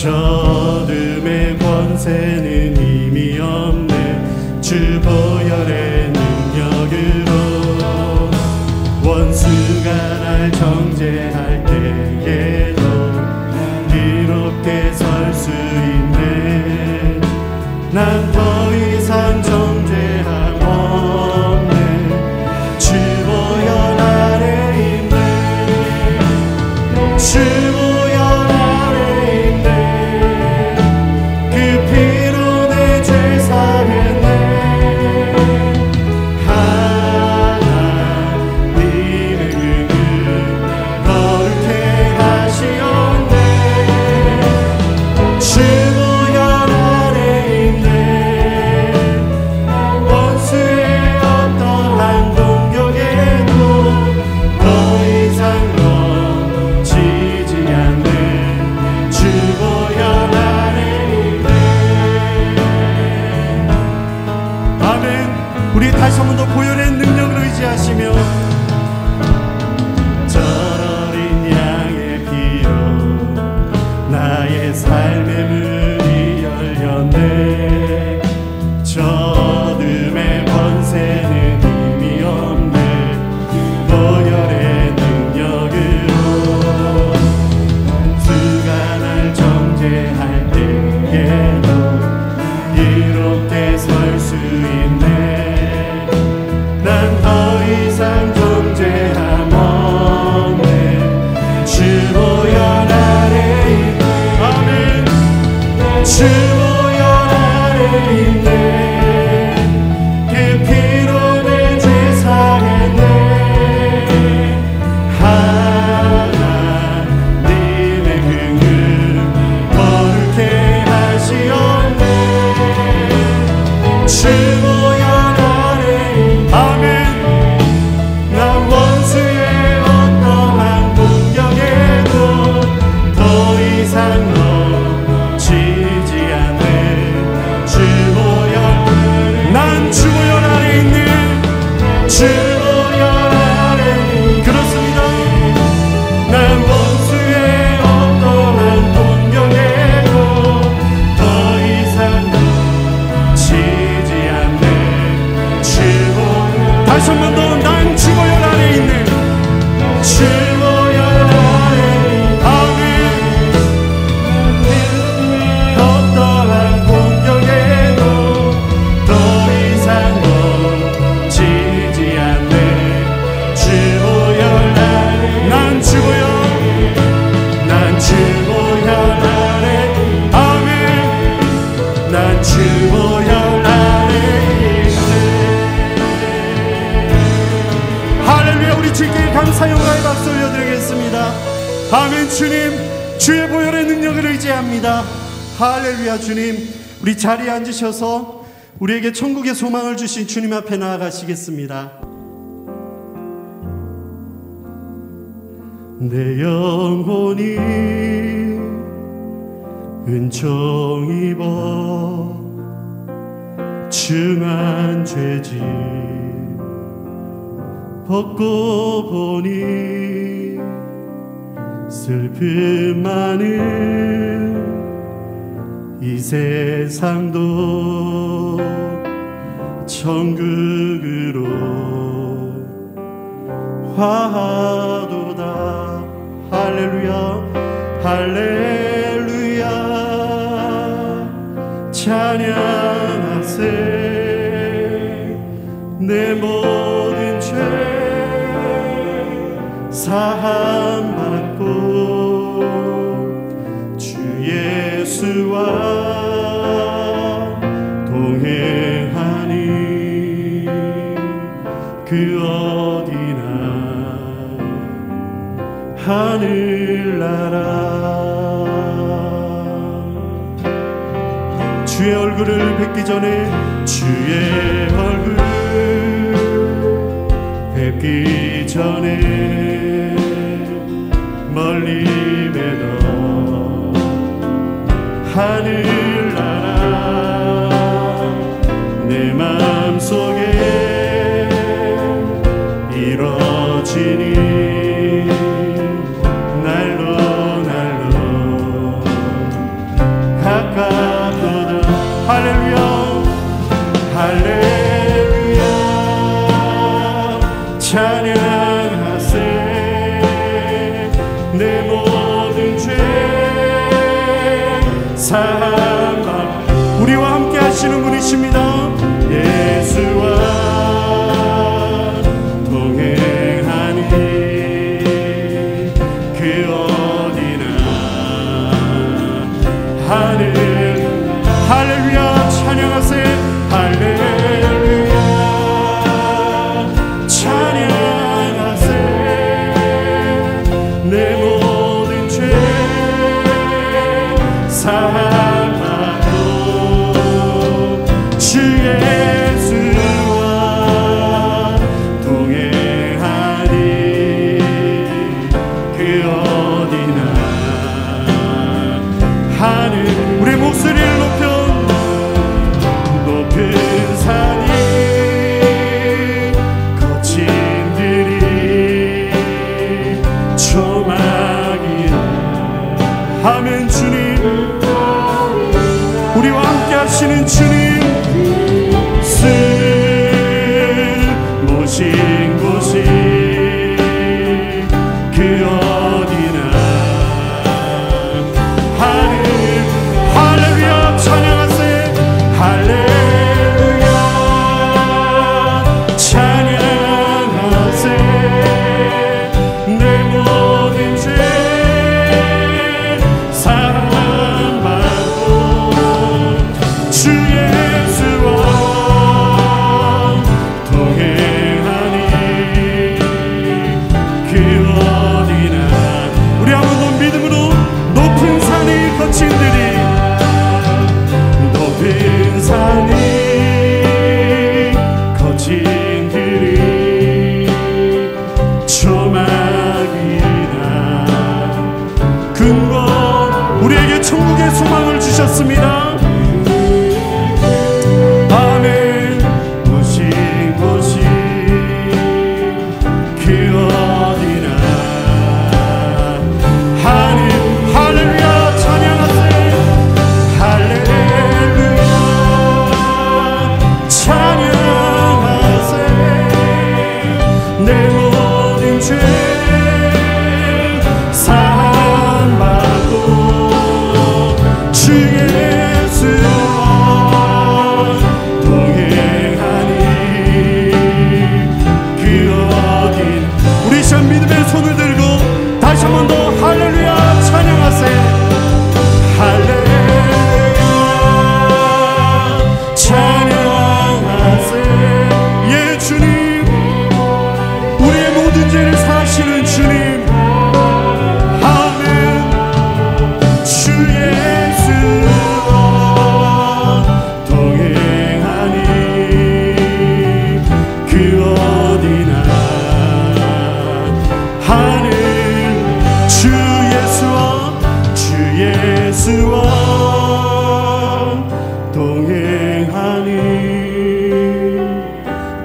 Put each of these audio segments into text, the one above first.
어둠의 권세는 힘이 없네. 주 보혈의 능력으로 원수가 날 정죄할 때에도 이롭게 설 수 있네. 난 더 이상 정죄함 없네. 주 보혈 아래 있네. 주 다시 한 번 더 보혈의 능력을 의지하시며 저 어린 양의 피로 나의 삶의 문이 열렸네. 저 어둠의 권세는 힘이 없네. 보혈의 능력으로 수가 날 정죄할 때에도 이롭게 설 수 있네. 난 더 이상 정죄함 없네. 주 보혈 아래 있네. 아멘. 주 보혈 아래 있네. 그 피로 내 죄 사했네. 하나님의 긍휼 거룩해 하시었네. 주 보혈 아멘. 난 원수의 어떠한 공격에도 더 이상 넘치지 않네. 주 보혈, 난 주 보혈 아래 있네. 주 보혈 아래. 그렇습니다. 난 원수의 어떠한 공격에도 더 이상 넘치지 않네. 다시 한 번 더. 난 주 보혈 아래 있네. 주 보혈 아래. 아멘. 어떠한 공격에도 더 이상 넘치지 않네. 주 보혈 아래. 난 주 보혈. 난 주 보혈 아래. 아멘. 난 주 보혈 아래. 할렐루야. 우리 주께 감사 영광의 박수 올려드리겠습니다. 아멘. 주님, 주의 보혈의 능력을 의지합니다. 할렐루야. 주님, 우리 자리에 앉으셔서 우리에게 천국의 소망을 주신 주님 앞에 나아가시겠습니다. 내 영혼이 은총 입어 중한 죄짐 벗고 보니 슬픔 많은 이 세상도 천국으로 화하도다. 할렐루야. 할렐루야. 찬양하세. 내 모든 죄 사함 받고 주 예수와 동행하니 그 어디나 하늘나라. 주의 얼굴을 뵙기 전에 주의 얼굴 뵙기 전에 멀리 뵈던 하늘나라 내 마음속에 이뤄지니 날로 날로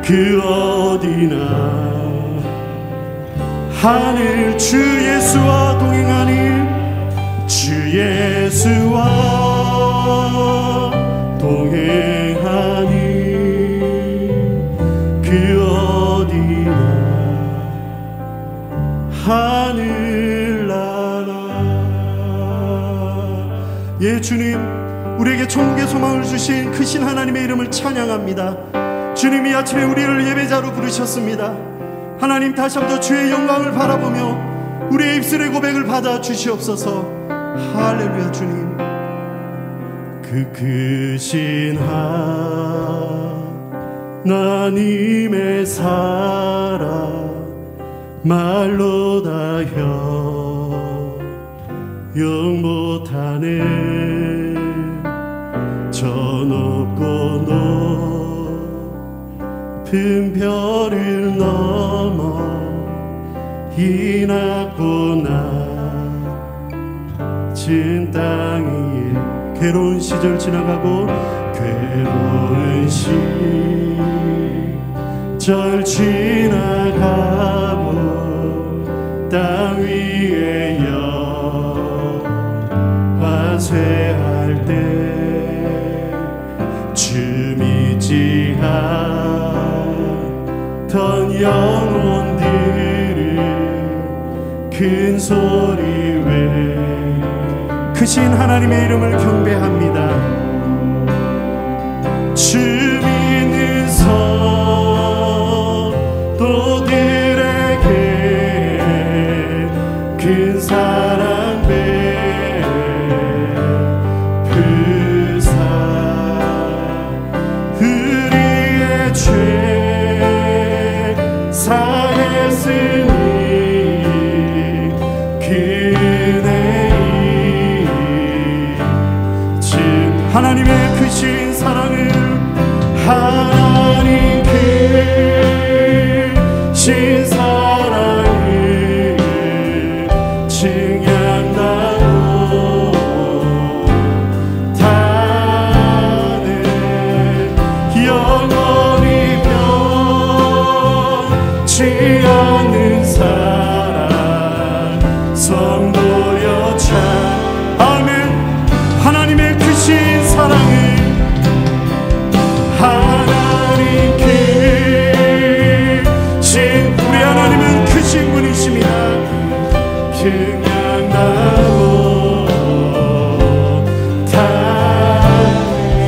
그 어디나 하늘 주 예수와 동행하니 주 예수와 동행하니 그 어디나 하늘나라. 예, 주님, 우리에게 천국의 소망을 주신 크신 하나님의 이름을 찬양합니다. 주님, 이 아침에 우리를 예배자로 부르셨습니다. 하나님, 다시 한번 주의 영광을 바라보며 우리의 입술의 고백을 받아 주시옵소서. 할렐루야. 주님, 그 크신 하나님의 사랑 말로 다 영 못하네. 저 높고 높은 별을 넘어 이 낮고 낮은 땅 위에 괴로운 시절 지나가고 괴로운 시절 지나가고 땅 위에 영화쇠할 때 주 믿지 않던 영혼들을 큰 소리 외 크신 하나님의 이름을 경배합니다. 주 믿는 성도들에게 큰 사랑 베푸사 우리의 죄 사했으니 하나님의 크신 사랑을 하나님 크신 사랑을 증량하고 다는 영원히 변치 않는 사랑 성도여 참 아멘. 하나님의 크신 사랑을 하나님 크신 우리 하나님은 크신 분이십니다. 증량하고 다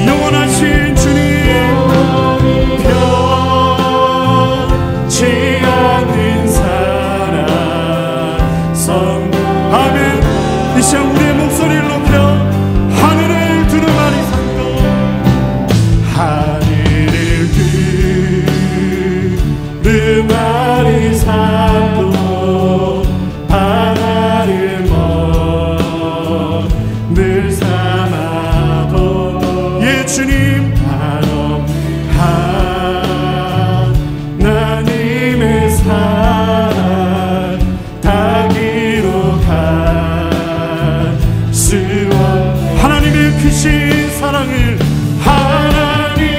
영원하신 주님 변치 않는 사랑 성도 아멘. 이 시간 우리의 목소리를 높여 하늘을 두루마리 삼고 하늘을 두루마리 삼고 바다를 늘 삼아도 예 주님 바로 하나님의 사랑 다 기록할 수 하나님의 크신 사랑을 하나님의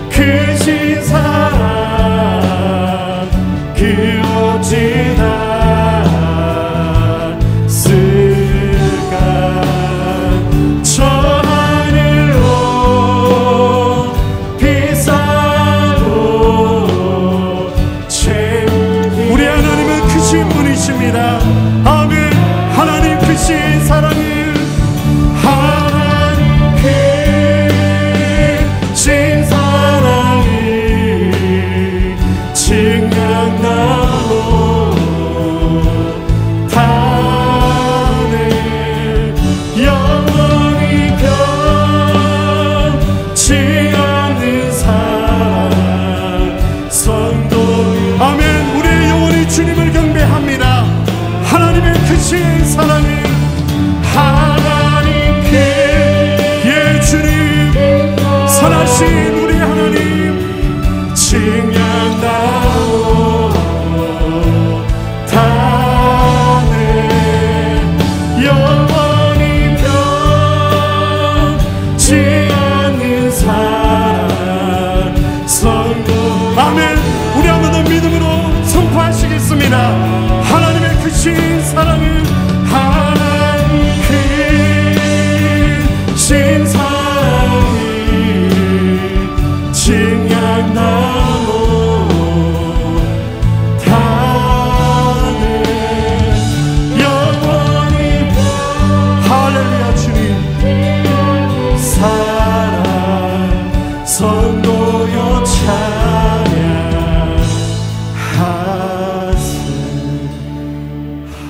크신 사랑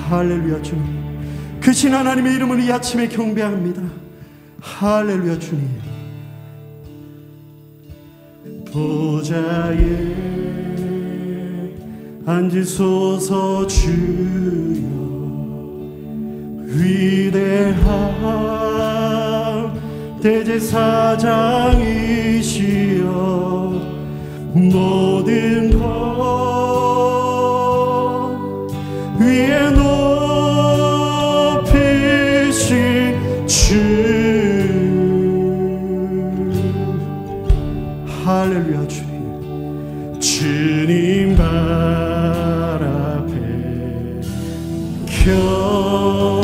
할렐루야 주님, 크신 하나님의 이름을 이 아침에 경배합니다. 할렐루야 주님. 보좌에 앉으소서 주여, 위대한 대제사장이시여, 모든 것 위에 높이신 주. 할렐루야 주님. 주님 발 앞에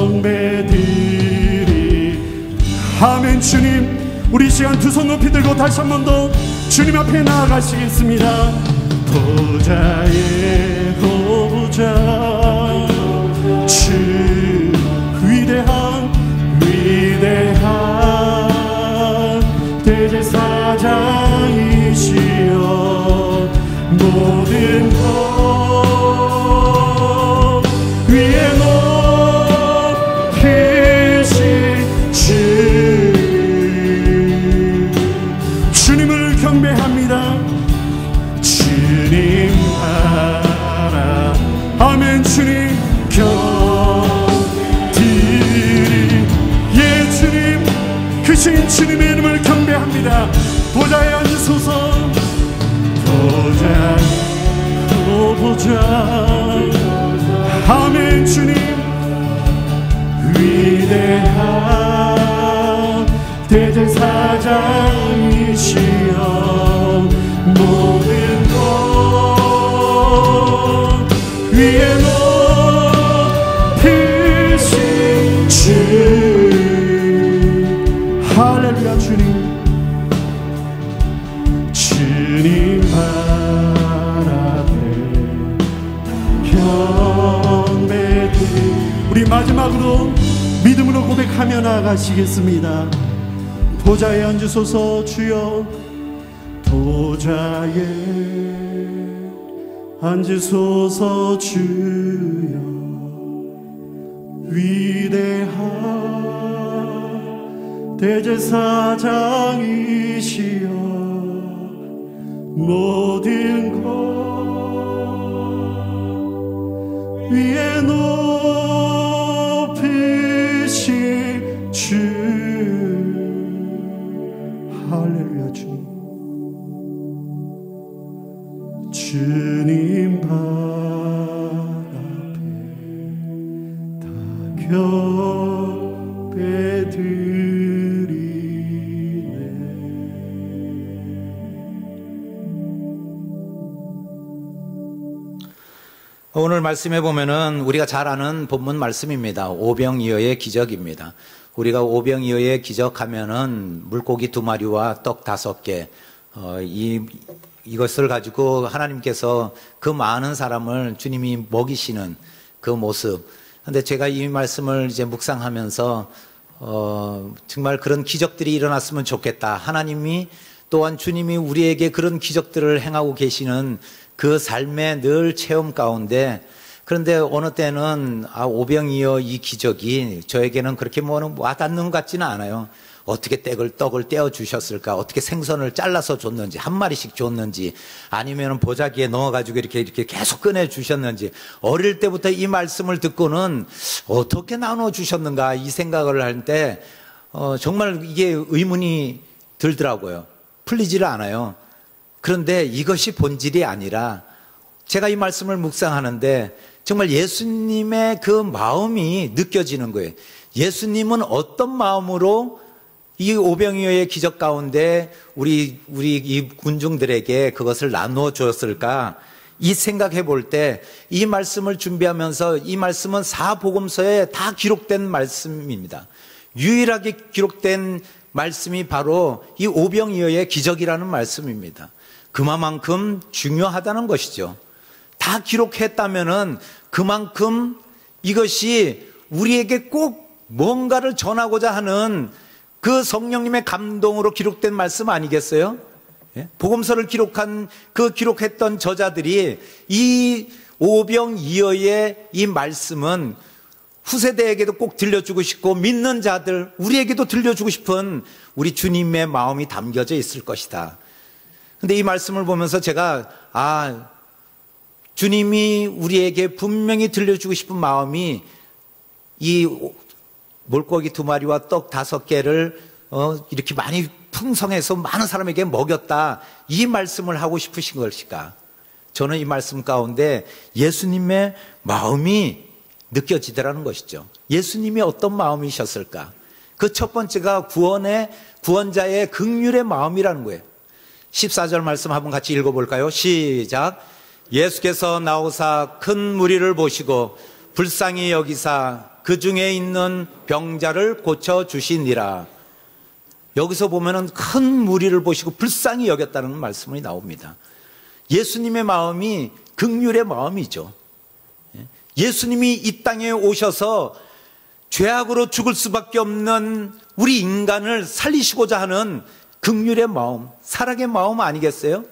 경배드리. 아멘. 주님, 우리 시간 두 손 높이 들고 다시 한 번 더 주님 앞에 나아가시겠습니다. 보좌에 보좌 주, 위대한 대제사장이시여, 모든 것 위에 높이신 주. 주님을 경배합니다. 주님 알아. 아멘. 주님 경드리. 예 주님, 크신 주님의 이름을 경배합니다. 보좌에 앉으소서. 보좌 아멘. 주님, 위대한 대제사장이시여, 모든 것 위에 높이신 주. 할렐루야 주님. 주님 발 앞에 경배드리. 우리 마지막으로 믿음으로 고백하며 나아가시겠습니다. 보좌에 앉으소서 주여, 보좌에 앉으소서 주여, 위대한 대제사장이시여, 모든 것 위에 높이신 주. 할렐루야 주님. 주님 발 앞에 다 경배드리네. 오늘 말씀해 보면은 우리가 잘 아는 본문 말씀입니다. 오병이어의 기적입니다. 우리가 오병이어의 기적하면은 물고기 2마리와 떡 5개, 이것을 가지고 하나님께서 그 많은 사람을 주님이 먹이시는 그 모습. 근데 제가 이 말씀을 이제 묵상하면서 정말 그런 기적들이 일어났으면 좋겠다. 하나님이 또한 주님이 우리에게 그런 기적들을 행하고 계시는 그 삶의 늘 체험 가운데, 그런데 어느 때는 오병이어 이 기적이 저에게는 그렇게 와닿는 것 같지는 않아요. 어떻게 떡을 떼어 주셨을까? 어떻게 생선을 잘라서 줬는지, 한 마리씩 줬는지, 아니면 보자기에 넣어가지고 이렇게 계속 꺼내 주셨는지, 어릴 때부터 이 말씀을 듣고는 어떻게 나눠 주셨는가 이 생각을 할 때 정말 이게 의문이 들더라고요. 풀리지를 않아요. 그런데 이것이 본질이 아니라 제가 이 말씀을 묵상하는데 정말 예수님의 그 마음이 느껴지는 거예요. 예수님은 어떤 마음으로 이 오병이어의 기적 가운데 우리 이 군중들에게 그것을 나누어 주었을까? 이 생각해 볼 때 이 말씀을 준비하면서, 이 말씀은 사복음서에 다 기록된 말씀입니다. 유일하게 기록된 말씀이 바로 이 오병이어의 기적이라는 말씀입니다. 그만큼 중요하다는 것이죠. 다 기록했다면은 그만큼 이것이 우리에게 꼭 뭔가를 전하고자 하는 그 성령님의 감동으로 기록된 말씀 아니겠어요? 예? 복음서를 기록했던 저자들이 이 오병이어의 이 말씀은 후세대에게도 꼭 들려주고 싶고 믿는 자들, 우리에게도 들려주고 싶은 우리 주님의 마음이 담겨져 있을 것이다. 근데 이 말씀을 보면서 제가 주님이 우리에게 분명히 들려주고 싶은 마음이 이 물고기 2마리와 떡 5개를 이렇게 많이 풍성해서 많은 사람에게 먹였다, 이 말씀을 하고 싶으신 것일까? 저는 이 말씀 가운데 예수님의 마음이 느껴지더라는 것이죠. 예수님이 어떤 마음이셨을까? 그 첫 번째가 구원자의 긍휼의 마음이라는 거예요. 14절 말씀 한번 같이 읽어볼까요? 시작. 예수께서 나오사 큰 무리를 보시고 불쌍히 여기사 그 중에 있는 병자를 고쳐주시니라. 여기서 보면은 큰 무리를 보시고 불쌍히 여겼다는 말씀이 나옵니다. 예수님의 마음이 긍휼의 마음이죠. 예수님이 이 땅에 오셔서 죄악으로 죽을 수밖에 없는 우리 인간을 살리시고자 하는 긍휼의 마음, 사랑의 마음 아니겠어요?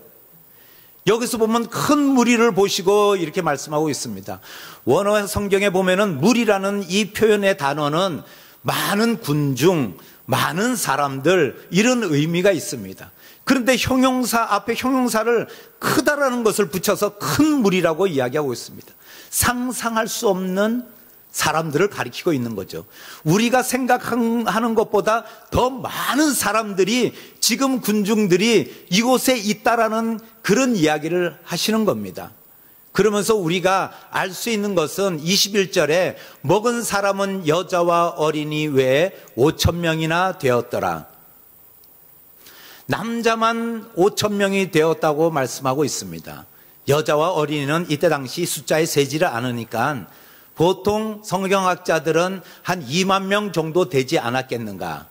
여기서 보면 큰 무리를 보시고 이렇게 말씀하고 있습니다. 원어 성경에 보면은 무리라는 이 표현의 단어는 많은 군중, 많은 사람들, 이런 의미가 있습니다. 그런데 형용사 앞에 형용사를 크다라는 것을 붙여서 큰 무리라고 이야기하고 있습니다. 상상할 수 없는 사람들을 가리키고 있는 거죠. 우리가 생각하는 것보다 더 많은 사람들이, 지금 군중들이 이곳에 있다라는 그런 이야기를 하시는 겁니다. 그러면서 우리가 알 수 있는 것은 21절에 먹은 사람은 여자와 어린이 외에 5,000명이나 되었더라. 남자만 5,000명이 되었다고 말씀하고 있습니다. 여자와 어린이는 이때 당시 숫자에 세지를 않으니까 보통 성경학자들은 한 2만 명 정도 되지 않았겠는가,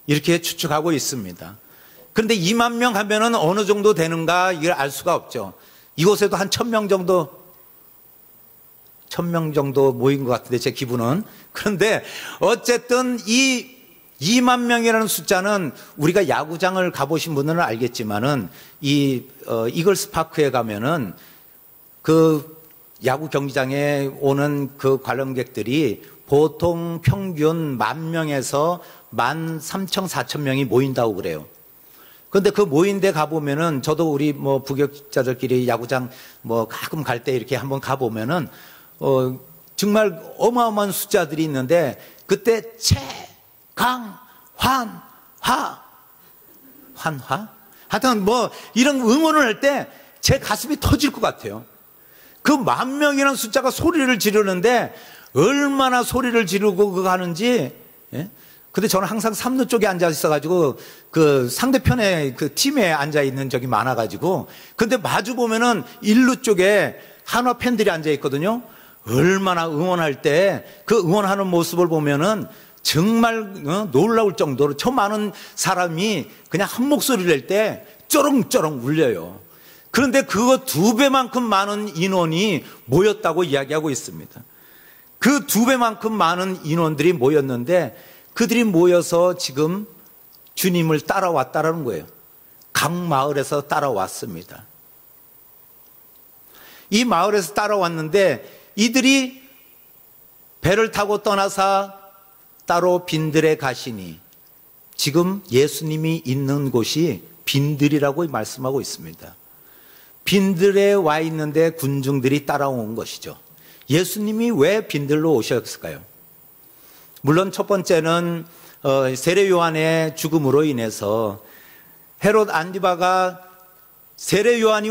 이렇게 추측하고 있습니다. 그런데 2만 명 하면은 어느 정도 되는가 이걸 알 수가 없죠. 이곳에도 한 1,000명 정도 모인 것 같은데, 제 기분은. 그런데 어쨌든 이 2만 명이라는 숫자는 우리가 야구장을 가보신 분들은 알겠지만은 이글스 파크에 가면은 그 야구 경기장에 오는 그 관람객들이 보통 평균 10,000명에서 13,000, 4,000명이 모인다고 그래요. 그런데 그 모인 데 가보면은, 저도 우리 부격자들끼리 야구장 가끔 갈 때 이렇게 한번 가보면은 정말 어마어마한 숫자들이 있는데, 그때 환화? 하여튼 이런 응원을 할 때 제 가슴이 터질 것 같아요. 그 10,000명이라는 숫자가 소리를 지르는데 얼마나 소리를 지르고 그거 하는지. 예? 근데 저는 항상 3루 쪽에 앉아 있어가지고 그 상대편의 그 팀에 앉아 있는 적이 많아가지고, 근데 마주 보면은 1루 쪽에 한화 팬들이 앉아 있거든요. 얼마나 응원할 때 그 응원하는 모습을 보면은 정말 놀라울 정도로 저 많은 사람이 그냥 한 목소리를 낼 때 쩌렁쩌렁 울려요. 그런데 그거 2배만큼 많은 인원이 모였다고 이야기하고 있습니다. 그 2배만큼 많은 인원들이 모였는데, 그들이 모여서 지금 주님을 따라왔다라는 거예요. 각 마을에서 따라왔습니다. 이 마을에서 따라왔는데 이들이 배를 타고 떠나서 따로 빈들에 가시니, 지금 예수님이 있는 곳이 빈들이라고 말씀하고 있습니다. 빈들에 와 있는데 군중들이 따라온 것이죠. 예수님이 왜 빈들로 오셨을까요? 물론 첫 번째는 세례 요한의 죽음으로 인해서 헤롯 안디바가 세례 요한이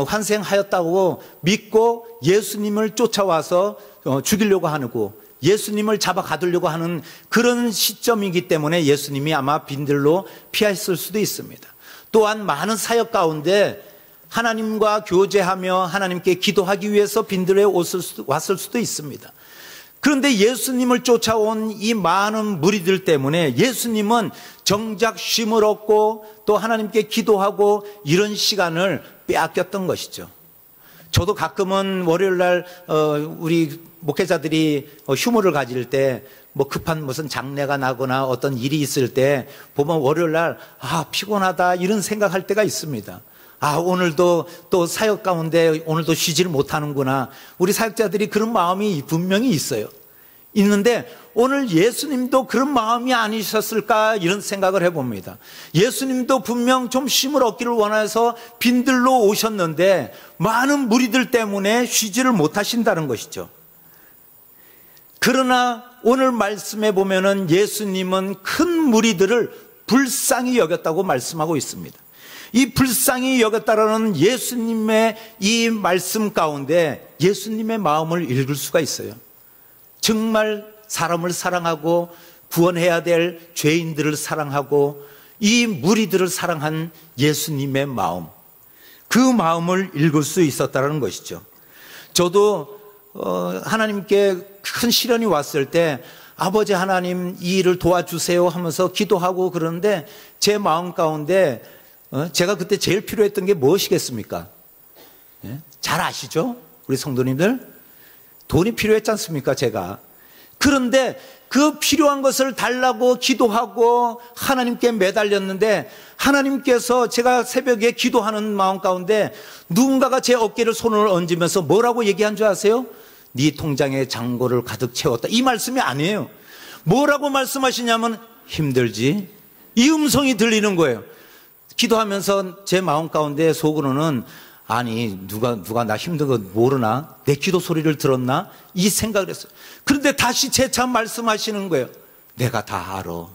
환생하였다고 믿고 예수님을 쫓아와서 죽이려고 하고 예수님을 잡아 가두려고 하는 그런 시점이기 때문에 예수님이 아마 빈들로 피하셨을 수도 있습니다. 또한 많은 사역 가운데 하나님과 교제하며 하나님께 기도하기 위해서 빈들에 왔을 수도 있습니다. 그런데 예수님을 쫓아온 이 많은 무리들 때문에 예수님은 정작 쉼을 얻고 또 하나님께 기도하고 이런 시간을 빼앗겼던 것이죠. 저도 가끔은 월요일 날 우리 목회자들이 휴무를 가질 때 뭐 급한 무슨 장례가 나거나 어떤 일이 있을 때 보면 월요일 날 피곤하다 이런 생각할 때가 있습니다. 오늘도 또 사역 가운데 오늘도 쉬지를 못하는구나. 우리 사역자들이 그런 마음이 분명히 있어요. 있는데 오늘 예수님도 그런 마음이 아니셨을까 이런 생각을 해봅니다. 예수님도 분명 좀 쉼을 얻기를 원해서 빈들로 오셨는데 많은 무리들 때문에 쉬지를 못하신다는 것이죠. 그러나 오늘 말씀에 보면은 예수님은 큰 무리들을 불쌍히 여겼다고 말씀하고 있습니다. 이 불쌍히 여겼다라는 예수님의 이 말씀 가운데 예수님의 마음을 읽을 수가 있어요. 정말 사람을 사랑하고 구원해야 될 죄인들을 사랑하고 이 무리들을 사랑한 예수님의 마음, 그 마음을 읽을 수 있었다는 것이죠. 저도 하나님께 큰 시련이 왔을 때 아버지 하나님 이 일을 도와주세요 하면서 기도하고 그러는데 제 마음 가운데 제가 그때 제일 필요했던 게 무엇이겠습니까? 잘 아시죠? 우리 성도님들? 돈이 필요했지 않습니까? 제가. 그런데 그 필요한 것을 달라고 기도하고 하나님께 매달렸는데 하나님께서 제가 새벽에 기도하는 마음 가운데 누군가가 제 어깨를 손을 얹으면서 뭐라고 얘기한 줄 아세요? 네 통장에 잔고를 가득 채웠다. 이 말씀이 아니에요. 뭐라고 말씀하시냐면 힘들지? 이 음성이 들리는 거예요. 기도하면서 제 마음 가운데 속으로는 아니 누가 나 힘든 거 모르나? 내 기도 소리를 들었나? 이 생각을 했어요. 그런데 다시 재차 말씀하시는 거예요. 내가 다 알아.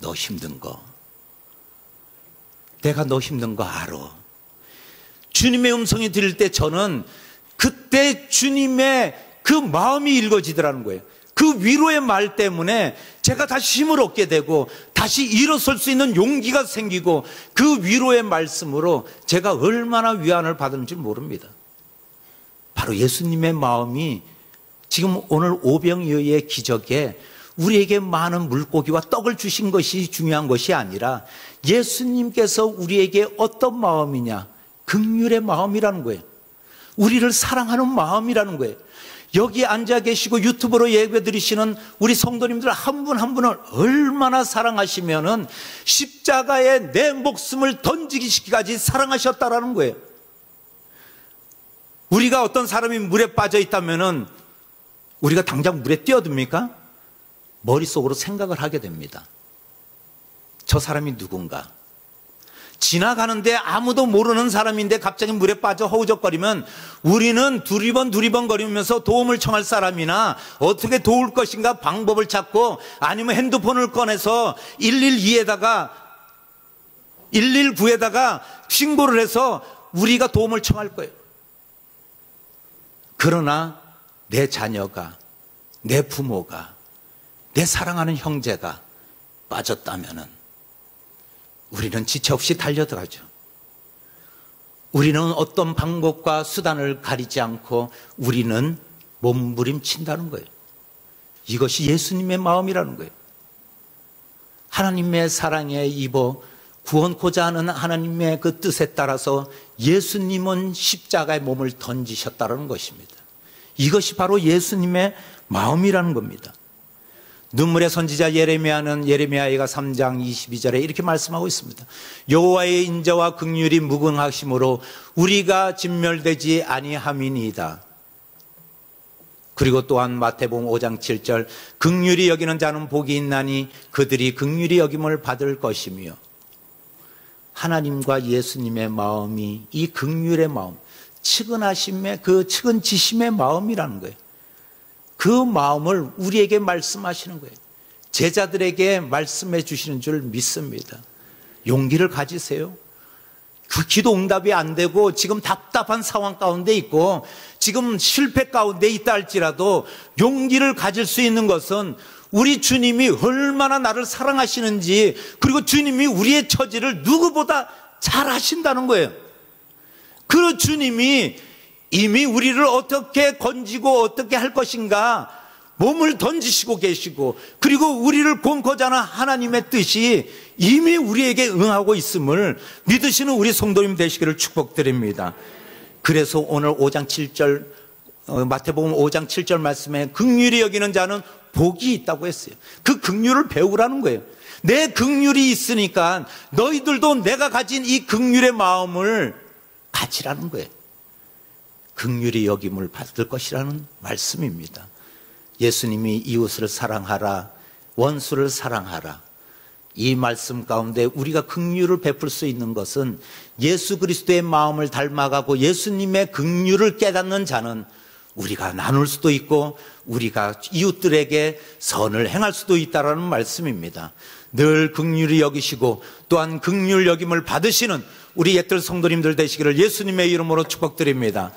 너 힘든 거. 내가 너 힘든 거 알아. 주님의 음성이 들릴 때 저는 그때 주님의 그 마음이 읽어지더라는 거예요. 그 위로의 말 때문에 제가 다시 힘을 얻게 되고 다시 일어설 수 있는 용기가 생기고 그 위로의 말씀으로 제가 얼마나 위안을 받은지 모릅니다. 바로 예수님의 마음이 지금 오늘 오병이어의 기적에 우리에게 많은 물고기와 떡을 주신 것이 중요한 것이 아니라 예수님께서 우리에게 어떤 마음이냐? 긍휼의 마음이라는 거예요. 우리를 사랑하는 마음이라는 거예요. 여기 앉아 계시고 유튜브로 예배 드리시는 우리 성도님들 한 분 한 분을 얼마나 사랑하시면은 십자가에 내 목숨을 던지기까지 사랑하셨다라는 거예요. 우리가 어떤 사람이 물에 빠져 있다면은 우리가 당장 물에 뛰어듭니까? 머릿속으로 생각을 하게 됩니다. 저 사람이 누군가? 지나가는데 아무도 모르는 사람인데 갑자기 물에 빠져 허우적거리면 우리는 두리번 거리면서 도움을 청할 사람이나 어떻게 도울 것인가 방법을 찾고 아니면 핸드폰을 꺼내서 112에다가 119에다가 신고를 해서 우리가 도움을 청할 거예요. 그러나 내 자녀가, 내 부모가, 내 사랑하는 형제가 빠졌다면은 우리는 지체 없이 달려들어가죠. 우리는 어떤 방법과 수단을 가리지 않고 우리는 몸부림친다는 거예요. 이것이 예수님의 마음이라는 거예요. 하나님의 사랑에 입어 구원코자 하는 하나님의 그 뜻에 따라서 예수님은 십자가의 몸을 던지셨다는 것입니다. 이것이 바로 예수님의 마음이라는 겁니다. 눈물의 선지자 예레미야는 예레미야가 3장 22절에 이렇게 말씀하고 있습니다. 여호와의 인자와 긍휼이 무궁하심으로 우리가 진멸되지 아니함이니이다. 그리고 또한 마태복음 5장 7절 긍휼히 여기는 자는 복이 있나니 그들이 긍휼히 여김을 받을 것이며 하나님과 예수님의 마음이 이 긍휼의 마음, 측은하심의 그 측은지심의 마음이라는 거예요. 그 마음을 우리에게 말씀하시는 거예요. 제자들에게 말씀해 주시는 줄 믿습니다. 용기를 가지세요. 그 기도 응답이 안 되고 지금 답답한 상황 가운데 있고 지금 실패 가운데 있다 할지라도 용기를 가질 수 있는 것은 우리 주님이 얼마나 나를 사랑하시는지 그리고 주님이 우리의 처지를 누구보다 잘 아신다는 거예요. 그 주님이 이미 우리를 어떻게 건지고 어떻게 할 것인가 몸을 던지시고 계시고, 그리고 우리를 권고자 하는 하나님의 뜻이 이미 우리에게 응하고 있음을 믿으시는 우리 성도님 되시기를 축복드립니다. 그래서 오늘 5장 7절, 마태복음 5장 7절 말씀에 긍휼히 여기는 자는 복이 있다고 했어요. 그 긍휼을 배우라는 거예요. 내 긍휼이 있으니까 너희들도 내가 가진 이 긍휼의 마음을 가지라는 거예요. 긍휼히 여김을 받을 것이라는 말씀입니다. 예수님이 이웃을 사랑하라, 원수를 사랑하라. 이 말씀 가운데 우리가 긍휼을 베풀 수 있는 것은 예수 그리스도의 마음을 닮아가고 예수님의 긍휼을 깨닫는 자는 우리가 나눌 수도 있고 우리가 이웃들에게 선을 행할 수도 있다라는 말씀입니다. 늘 긍휼히 여기시고 또한 긍휼 여김을 받으시는 우리 옛들 성도님들 되시기를 예수님의 이름으로 축복드립니다.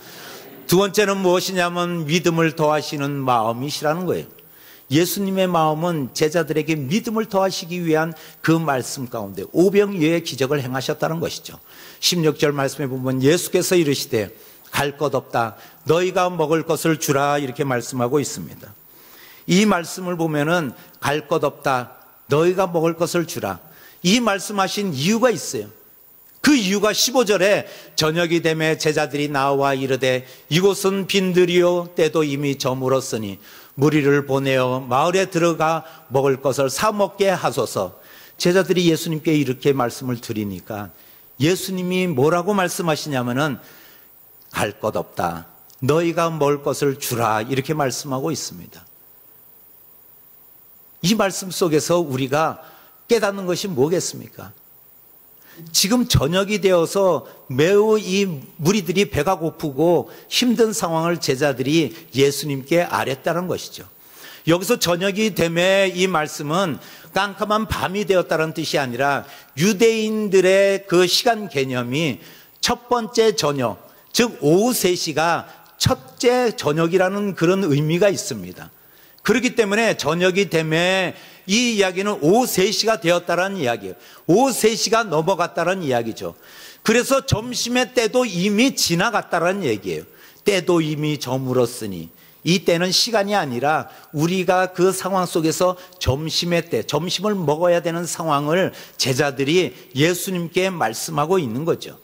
두 번째는 무엇이냐면 믿음을 더하시는 마음이시라는 거예요. 예수님의 마음은 제자들에게 믿음을 더하시기 위한 그 말씀 가운데 오병이어의 기적을 행하셨다는 것이죠. 16절 말씀에 보면 예수께서 이르시되 갈 것 없다, 너희가 먹을 것을 주라, 이렇게 말씀하고 있습니다. 이 말씀을 보면은 갈 것 없다, 너희가 먹을 것을 주라, 이 말씀하신 이유가 있어요. 그 이유가 15절에 저녁이 되매 제자들이 나와 이르되 이곳은 빈들이요 때도 이미 저물었으니 무리를 보내어 마을에 들어가 먹을 것을 사 먹게 하소서. 제자들이 예수님께 이렇게 말씀을 드리니까 예수님이 뭐라고 말씀하시냐면은 갈 것 없다, 너희가 먹을 것을 주라, 이렇게 말씀하고 있습니다. 이 말씀 속에서 우리가 깨닫는 것이 뭐겠습니까? 지금 저녁이 되어서 매우 이 무리들이 배가 고프고 힘든 상황을 제자들이 예수님께 아뢰었다는 것이죠. 여기서 저녁이 되매 이 말씀은 깜깜한 밤이 되었다는 뜻이 아니라 유대인들의 그 시간 개념이 첫 번째 저녁, 즉 오후 3시가 첫째 저녁이라는 그런 의미가 있습니다. 그렇기 때문에 저녁이 되매 이 이야기는 오후 3시가 되었다는 이야기예요. 오후 3시가 넘어갔다는 이야기죠. 그래서 점심의 때도 이미 지나갔다는 얘기예요. 때도 이미 저물었으니, 이 때는 시간이 아니라 우리가 그 상황 속에서 점심의 때, 점심을 먹어야 되는 상황을 제자들이 예수님께 말씀하고 있는 거죠.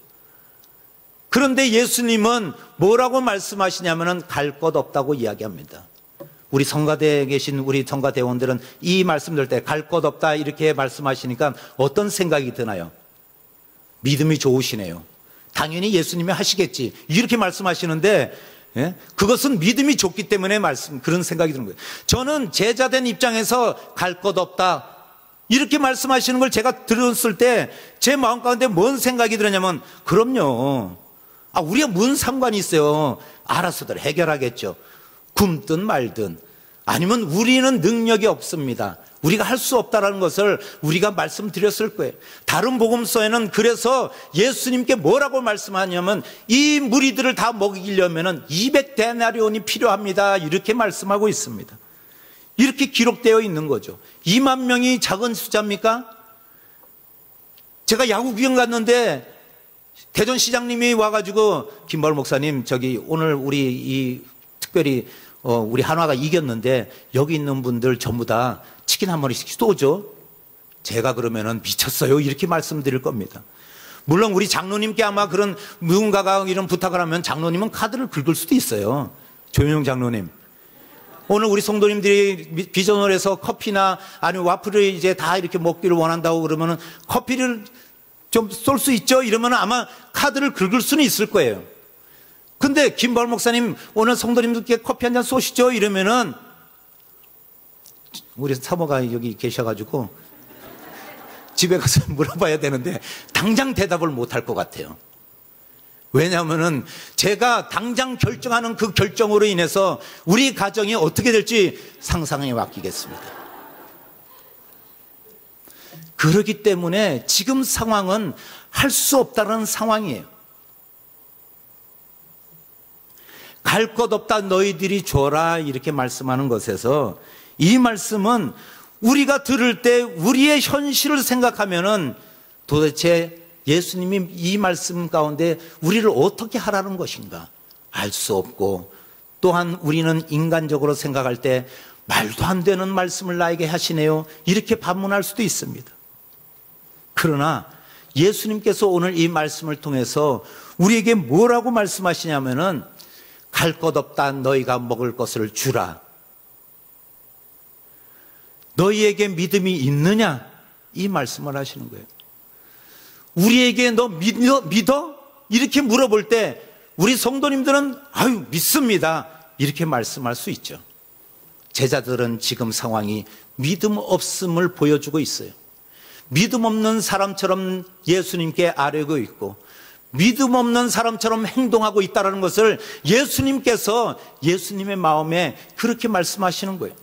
그런데 예수님은 뭐라고 말씀하시냐면은 갈 것 없다고 이야기합니다. 우리 성가대에 계신 우리 성가대원들은 이 말씀 들 때 갈 것 없다 이렇게 말씀하시니까 어떤 생각이 드나요? 믿음이 좋으시네요. 당연히 예수님이 하시겠지, 이렇게 말씀하시는데, 예? 그것은 믿음이 좋기 때문에 그런 생각이 드는 거예요. 저는 제자된 입장에서 갈 것 없다 이렇게 말씀하시는 걸 제가 들었을 때 제 마음 가운데 뭔 생각이 들었냐면, 그럼요, 우리가 뭔 상관이 있어요. 알아서들 해결하겠죠. 굶든 말든. 아니면 우리는 능력이 없습니다, 우리가 할 수 없다는 것을 우리가 말씀드렸을 거예요. 다른 복음서에는 그래서 예수님께 뭐라고 말씀하냐면 이 무리들을 다 먹이려면 200데나리온이 필요합니다, 이렇게 말씀하고 있습니다. 이렇게 기록되어 있는 거죠. 2만 명이 작은 숫자입니까? 제가 야구 구경 갔는데 대전시장님이 와가지고 김바울 목사님, 저기 오늘 우리 특별히 우리 한화가 이겼는데 여기 있는 분들 전부 다 치킨 한 마리씩 쏘죠. 제가 그러면은 미쳤어요, 이렇게 말씀드릴 겁니다. 물론 우리 장로님께 아마 그런 누군가가 이런 부탁을 하면 장로님은 카드를 긁을 수도 있어요. 조윤영 장로님, 오늘 우리 성도님들이 비전을 해서 커피나 아니면 와플을 이제 다 이렇게 먹기를 원한다고 그러면은 커피를 좀 쏠 수 있죠? 이러면 아마 카드를 긁을 수는 있을 거예요. 근데 김바울 목사님 오늘 성도님들께 커피 한 잔 쏘시죠? 이러면은 우리 사모가 여기 계셔가지고 집에 가서 물어봐야 되는데 당장 대답을 못할 것 같아요. 왜냐하면은 제가 당장 결정하는 그 결정으로 인해서 우리 가정이 어떻게 될지 상상에 맡기겠습니다. 그렇기 때문에 지금 상황은 할 수 없다는 상황이에요. 갈 것 없다, 너희들이 줘라, 이렇게 말씀하는 것에서 이 말씀은 우리가 들을 때 우리의 현실을 생각하면은 도대체 예수님이 이 말씀 가운데 우리를 어떻게 하라는 것인가 알 수 없고, 또한 우리는 인간적으로 생각할 때 말도 안 되는 말씀을 나에게 하시네요. 이렇게 반문할 수도 있습니다. 그러나 예수님께서 오늘 이 말씀을 통해서 우리에게 뭐라고 말씀하시냐면은 갈 것 없다 너희가 먹을 것을 주라. 너희에게 믿음이 있느냐? 이 말씀을 하시는 거예요. 우리에게 너 믿어? 이렇게 물어볼 때 우리 성도님들은 아유 믿습니다. 이렇게 말씀할 수 있죠. 제자들은 지금 상황이 믿음 없음을 보여주고 있어요. 믿음 없는 사람처럼 예수님께 아뢰고 있고 믿음 없는 사람처럼 행동하고 있다는 것을 예수님께서 예수님의 마음에 그렇게 말씀하시는 거예요.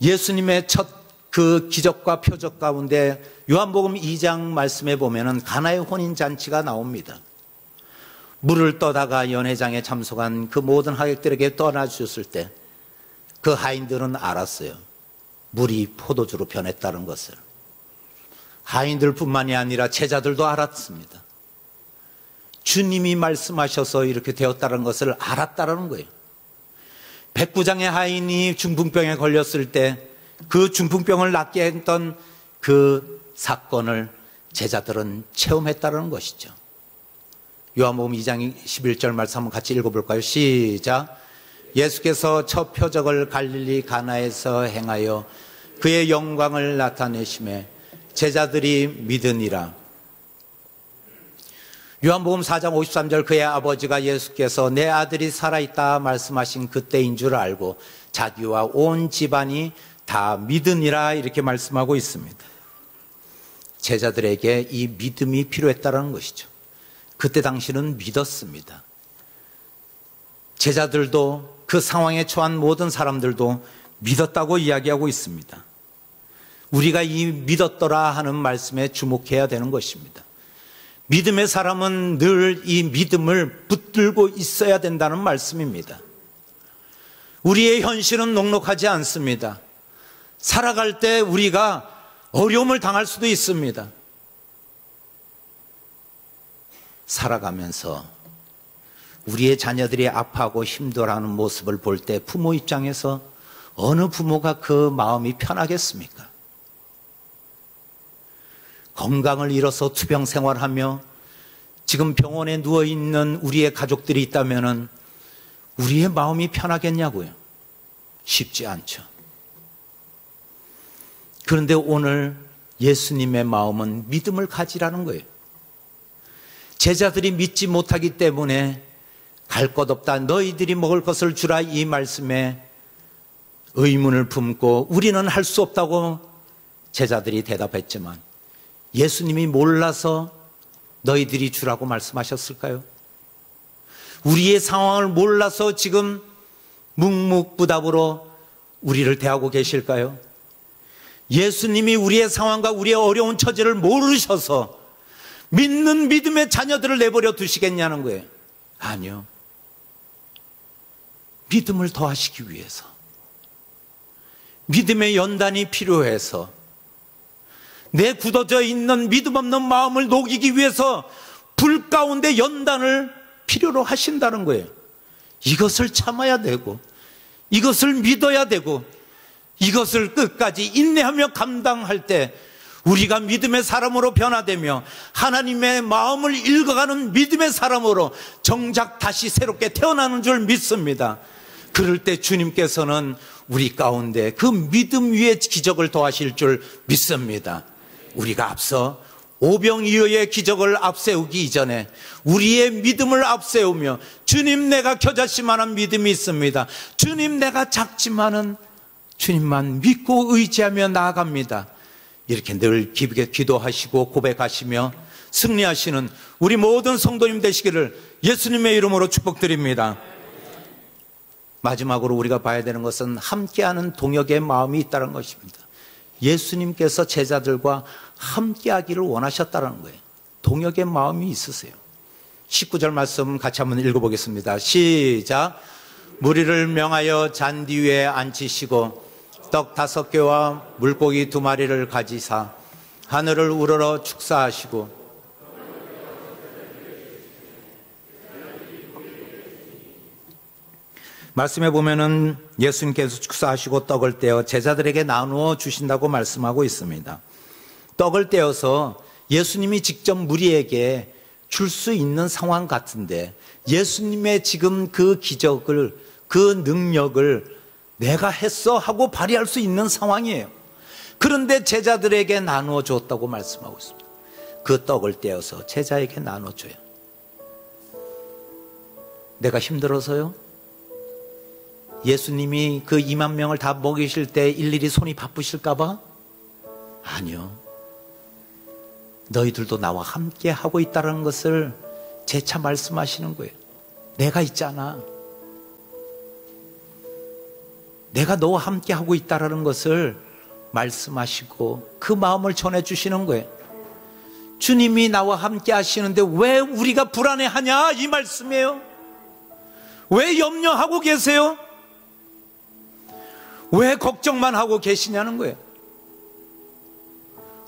예수님의 첫 그 기적과 표적 가운데 요한복음 2장 말씀에 보면은 가나의 혼인잔치가 나옵니다. 물을 떠다가 연회장에 참석한 그 모든 하객들에게 떠나주셨을 때 그 하인들은 알았어요. 물이 포도주로 변했다는 것을. 하인들뿐만이 아니라 제자들도 알았습니다. 주님이 말씀하셔서 이렇게 되었다는 것을 알았다는 거예요. 백부장의 하인이 중풍병에 걸렸을 때 그 중풍병을 낫게 했던 그 사건을 제자들은 체험했다는 것이죠. 요한복음 2장 11절 말씀 한번 같이 읽어볼까요? 시작. 예수께서 첫 표적을 갈릴리 가나에서 행하여 그의 영광을 나타내심에 제자들이 믿으니라. 요한복음 4장 53절 그의 아버지가 예수께서 내 아들이 살아있다 말씀하신 그때인 줄 알고 자기와 온 집안이 다 믿으니라 이렇게 말씀하고 있습니다. 제자들에게 이 믿음이 필요했다는 것이죠. 그때 당시는 믿었습니다. 제자들도 그 상황에 처한 모든 사람들도 믿었다고 이야기하고 있습니다. 우리가 이 믿었더라 하는 말씀에 주목해야 되는 것입니다. 믿음의 사람은 늘 이 믿음을 붙들고 있어야 된다는 말씀입니다. 우리의 현실은 녹록하지 않습니다. 살아갈 때 우리가 어려움을 당할 수도 있습니다. 살아가면서 우리의 자녀들이 아파하고 힘들어하는 모습을 볼 때 부모 입장에서 어느 부모가 그 마음이 편하겠습니까? 건강을 잃어서 투병 생활하며 지금 병원에 누워있는 우리의 가족들이 있다면 우리의 마음이 편하겠냐고요? 쉽지 않죠. 그런데 오늘 예수님의 마음은 믿음을 가지라는 거예요. 제자들이 믿지 못하기 때문에 갈 것 없다 너희들이 먹을 것을 주라 이 말씀에 의문을 품고 우리는 할 수 없다고 제자들이 대답했지만 예수님이 몰라서 너희들이 주라고 말씀하셨을까요? 우리의 상황을 몰라서 지금 묵묵부답으로 우리를 대하고 계실까요? 예수님이 우리의 상황과 우리의 어려운 처지를 모르셔서 믿는 믿음의 자녀들을 내버려 두시겠냐는 거예요. 아니요. 믿음을 더하시기 위해서, 믿음의 연단이 필요해서, 내 굳어져 있는 믿음 없는 마음을 녹이기 위해서 불 가운데 연단을 필요로 하신다는 거예요. 이것을 참아야 되고, 이것을 믿어야 되고, 이것을 끝까지 인내하며 감당할 때 우리가 믿음의 사람으로 변화되며 하나님의 마음을 읽어가는 믿음의 사람으로 정작 다시 새롭게 태어나는 줄 믿습니다. 그럴 때 주님께서는 우리 가운데 그 믿음 위에 기적을 더하실 줄 믿습니다. 우리가 앞서 오병이어의 기적을 앞세우기 이전에 우리의 믿음을 앞세우며 주님 내가 겨자씨만한 믿음이 있습니다. 주님 내가 작지만은 주님만 믿고 의지하며 나아갑니다. 이렇게 늘 깊게 기도하시고 고백하시며 승리하시는 우리 모든 성도님 되시기를 예수님의 이름으로 축복드립니다. 마지막으로 우리가 봐야 되는 것은 함께하는 동역의 마음이 있다는 것입니다. 예수님께서 제자들과 함께하기를 원하셨다는 거예요. 동역의 마음이 있으세요. 19절 말씀 같이 한번 읽어보겠습니다. 시작. 무리를 명하여 잔디 위에 앉히시고 떡 5개와 물고기 2마리를 가지사 하늘을 우러러 축사하시고 말씀해 보면은 예수님께서 축사하시고 떡을 떼어 제자들에게 나누어 주신다고 말씀하고 있습니다. 떡을 떼어서 예수님이 직접 무리에게 줄 수 있는 상황 같은데, 예수님의 지금 그 기적을, 그 능력을 내가 했어 하고 발휘할 수 있는 상황이에요. 그런데 제자들에게 나누어 줬다고 말씀하고 있습니다. 그 떡을 떼어서 제자에게 나눠줘요. 내가 힘들어서요? 예수님이 그 2만 명을 다 먹이실 때 일일이 손이 바쁘실까봐? 아니요. 너희들도 나와 함께 하고 있다는 것을 재차 말씀하시는 거예요. 내가 있잖아. 내가 너와 함께 하고 있다는 것을 말씀하시고 그 마음을 전해주시는 거예요. 주님이 나와 함께 하시는데 왜 우리가 불안해하냐, 이 말씀이에요. 왜 염려하고 계세요? 왜 걱정만 하고 계시냐는 거예요.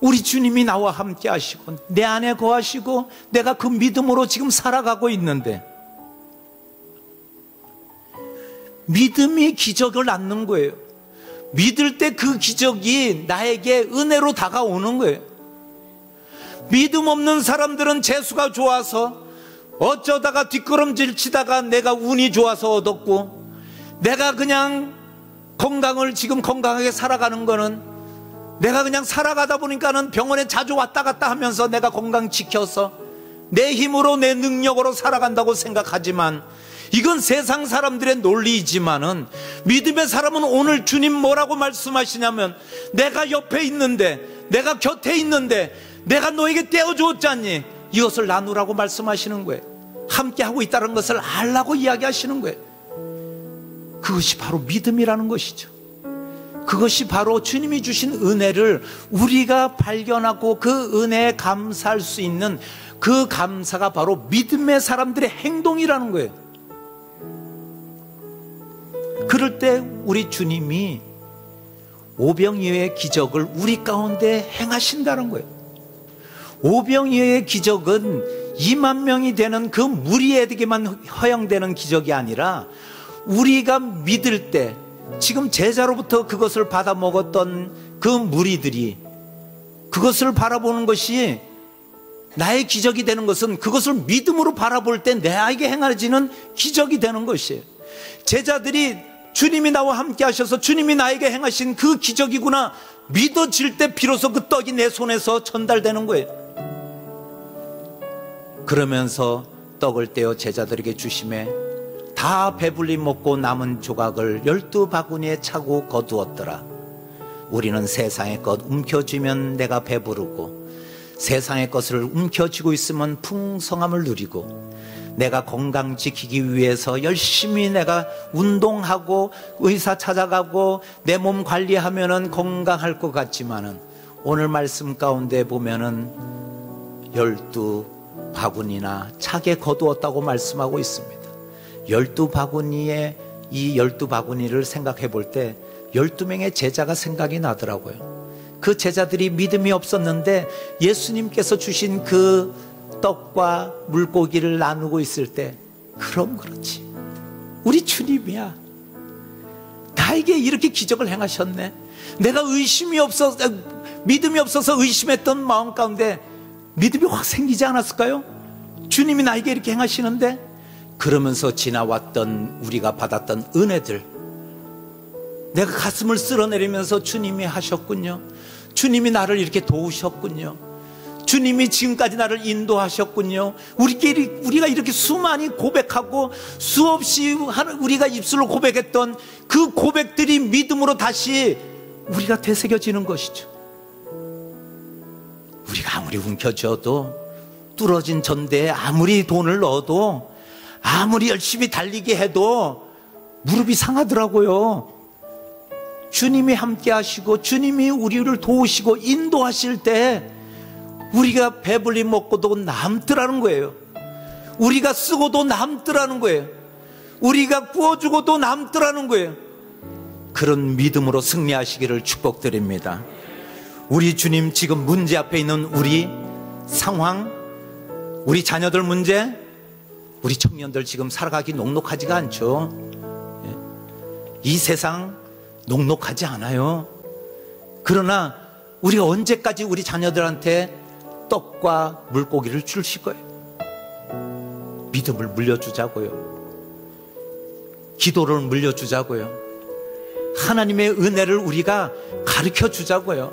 우리 주님이 나와 함께 하시고 내 안에 거하시고 내가 그 믿음으로 지금 살아가고 있는데, 믿음이 기적을 낳는 거예요. 믿을 때 그 기적이 나에게 은혜로 다가오는 거예요. 믿음 없는 사람들은 재수가 좋아서 어쩌다가 뒷걸음질 치다가 내가 운이 좋아서 얻었고, 내가 그냥 건강을 지금 건강하게 살아가는 거는 내가 그냥 살아가다 보니까는 병원에 자주 왔다 갔다 하면서 내가 건강 지켜서 내 힘으로 내 능력으로 살아간다고 생각하지만, 이건 세상 사람들의 논리이지만은 믿음의 사람은 오늘 주님 뭐라고 말씀하시냐면, 내가 옆에 있는데, 내가 곁에 있는데 내가 너에게 떼어주었잖니, 이것을 나누라고 말씀하시는 거예요. 함께 하고 있다는 것을 알라고 이야기하시는 거예요. 그것이 바로 믿음이라는 것이죠. 그것이 바로 주님이 주신 은혜를 우리가 발견하고 그 은혜에 감사할 수 있는 그 감사가 바로 믿음의 사람들의 행동이라는 거예요. 그럴 때 우리 주님이 오병이어의 기적을 우리 가운데 행하신다는 거예요. 오병이어의 기적은 2만 명이 되는 그 무리에게만 허용되는 기적이 아니라, 우리가 믿을 때 지금 제자로부터 그것을 받아 먹었던 그 무리들이 그것을 바라보는 것이 나의 기적이 되는 것은, 그것을 믿음으로 바라볼 때 내에게 행해지는 기적이 되는 것이에요. 제자들이 주님이 나와 함께 하셔서 주님이 나에게 행하신 그 기적이구나 믿어질 때 비로소 그 떡이 내 손에서 전달되는 거예요. 그러면서 떡을 떼어 제자들에게 주심에 다 배불리 먹고 남은 조각을 12바구니에 차고 거두었더라. 우리는 세상의 것 움켜쥐면 내가 배부르고 세상의 것을 움켜쥐고 있으면 풍성함을 누리고, 내가 건강 지키기 위해서 열심히 내가 운동하고 의사 찾아가고 내 몸 관리하면은 건강할 것 같지만은, 오늘 말씀 가운데 보면은 12바구니나 차게 거두었다고 말씀하고 있습니다. 12바구니에 이 12바구니를 생각해 볼 때 12명의 제자가 생각이 나더라고요. 그 제자들이 믿음이 없었는데 예수님께서 주신 그 떡과 물고기를 나누고 있을 때, 그럼 그렇지, 우리 주님이야, 나에게 이렇게 기적을 행하셨네. 내가 믿음이 없어서 의심했던 마음 가운데 믿음이 확 생기지 않았을까요? 주님이 나에게 이렇게 행하시는데. 그러면서 지나왔던 우리가 받았던 은혜들, 내가 가슴을 쓸어내리면서 주님이 하셨군요, 주님이 나를 이렇게 도우셨군요, 주님이 지금까지 나를 인도하셨군요. 우리가 이렇게 수많이 고백하고 수없이 우리가 입술로 고백했던 그 고백들이 믿음으로 다시 우리가 되새겨지는 것이죠. 우리가 아무리 움켜쥐어도, 뚫어진 전대에 아무리 돈을 넣어도, 아무리 열심히 달리게 해도 무릎이 상하더라고요. 주님이 함께 하시고 주님이 우리를 도우시고 인도하실 때 우리가 배불리 먹고도 남더라는 거예요. 우리가 쓰고도 남더라는 거예요. 우리가 구워주고도 남더라는 거예요. 그런 믿음으로 승리하시기를 축복드립니다. 우리 주님, 지금 문제 앞에 있는 우리 상황, 우리 자녀들 문제, 우리 청년들 지금 살아가기 녹록하지가 않죠. 이 세상 녹록하지 않아요. 그러나 우리가 언제까지 우리 자녀들한테 떡과 물고기를 주실 거예요? 믿음을 물려주자고요. 기도를 물려주자고요. 하나님의 은혜를 우리가 가르쳐 주자고요.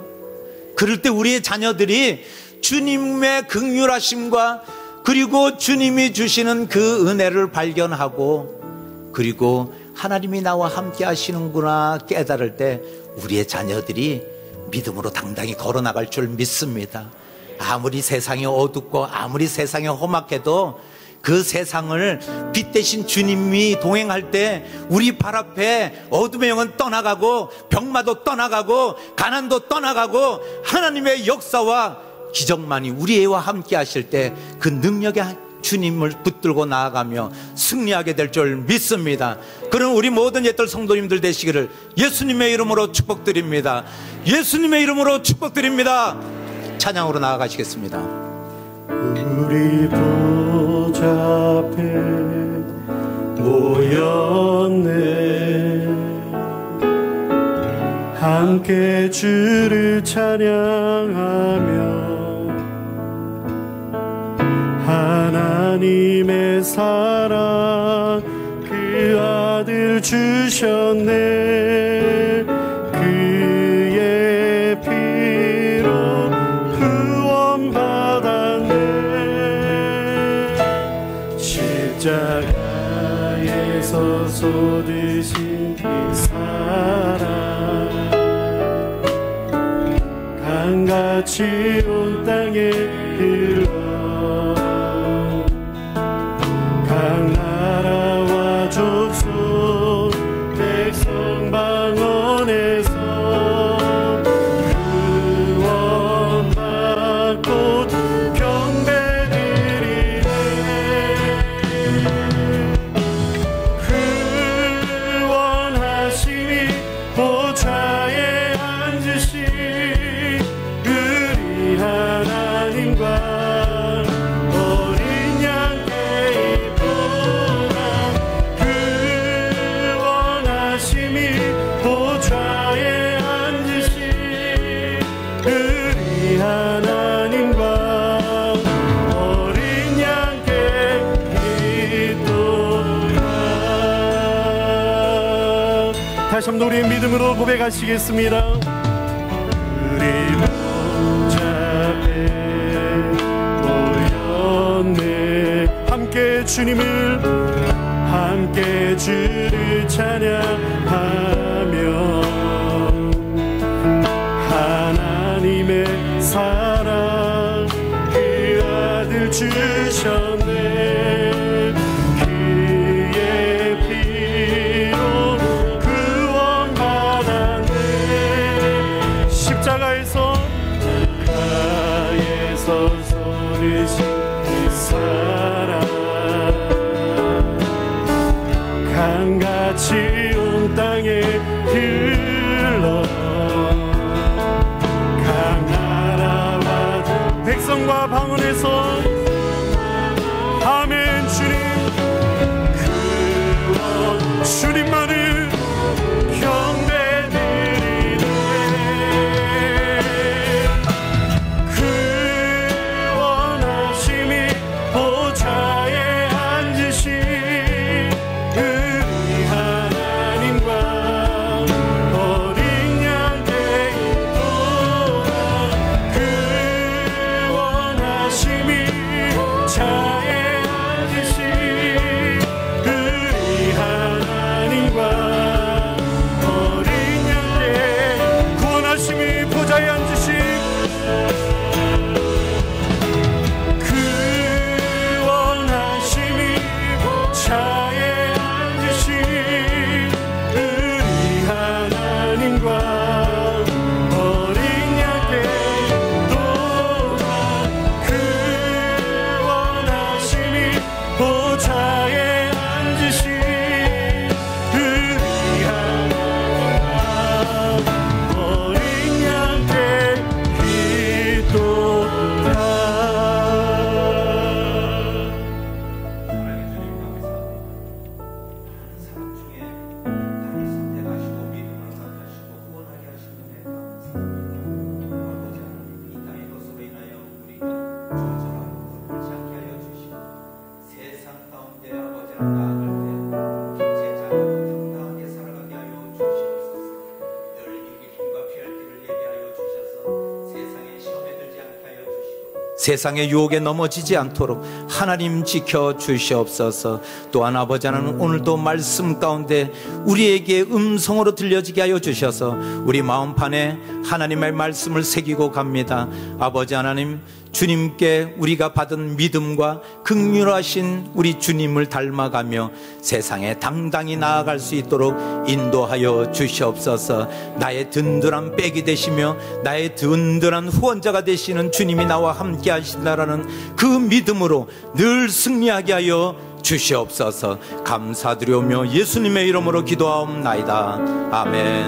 그럴 때 우리의 자녀들이 주님의 긍휼하심과 그리고 주님이 주시는 그 은혜를 발견하고, 그리고 하나님이 나와 함께 하시는구나 깨달을 때 우리의 자녀들이 믿음으로 당당히 걸어나갈 줄 믿습니다. 아무리 세상이 어둡고 아무리 세상이 험악해도 그 세상을 빛 대신 주님이 동행할 때 우리 발 앞에 어둠의 영은 떠나가고 병마도 떠나가고 가난도 떠나가고 하나님의 역사와 기적만이 우리와 함께 하실 때 그 능력의 주님을 붙들고 나아가며 승리하게 될 줄 믿습니다. 그런 우리 모든 옛들 성도님들 되시기를 예수님의 이름으로 축복드립니다. 예수님의 이름으로 축복드립니다. 찬양으로 나아가시겠습니다. 우리 보좌 앞에 모였네. 함께 주를 찬양하며 하나님의 사랑 그 아들 주셨네. 그의 피로 구원받았네. 십자가에서 쏟으신 이 사랑 강같이 온 땅에 흘러 각 나라와 족속 백성 방언에서 구원받고 경배드리네. 구원하심이 보좌에 앉으신 우리 하나님과 다시 한번 우리의 믿음으로 고백하시겠습니다. 우리 보좌 앞에 모였네. 함께 주를 찬양하며 하나님의 사랑 그 아들 주셨네. 쏟으신 이 사랑 강같이 온 땅에 흘러 각 나라와 백성과 방언에서 아멘. 주님 구원 주님만을 경배드리네. 보좌에 앉으신 우리 하나님 세상의 유혹에 넘어지지 않도록 하나님 지켜주시옵소서. 또한 아버지 하나님, 오늘도 말씀 가운데 우리에게 음성으로 들려지게 하여 주셔서 우리 마음판에 하나님의 말씀을 새기고 갑니다. 아버지 하나님, 주님께 우리가 받은 믿음과 긍휼하신 우리 주님을 닮아가며 세상에 당당히 나아갈 수 있도록 인도하여 주시옵소서. 나의 든든한 백이 되시며 나의 든든한 후원자가 되시는 주님이 나와 함께 하신다라는 그 믿음으로 늘 승리하게 하여 주시옵소서. 감사드리오며 예수님의 이름으로 기도하옵나이다. 아멘.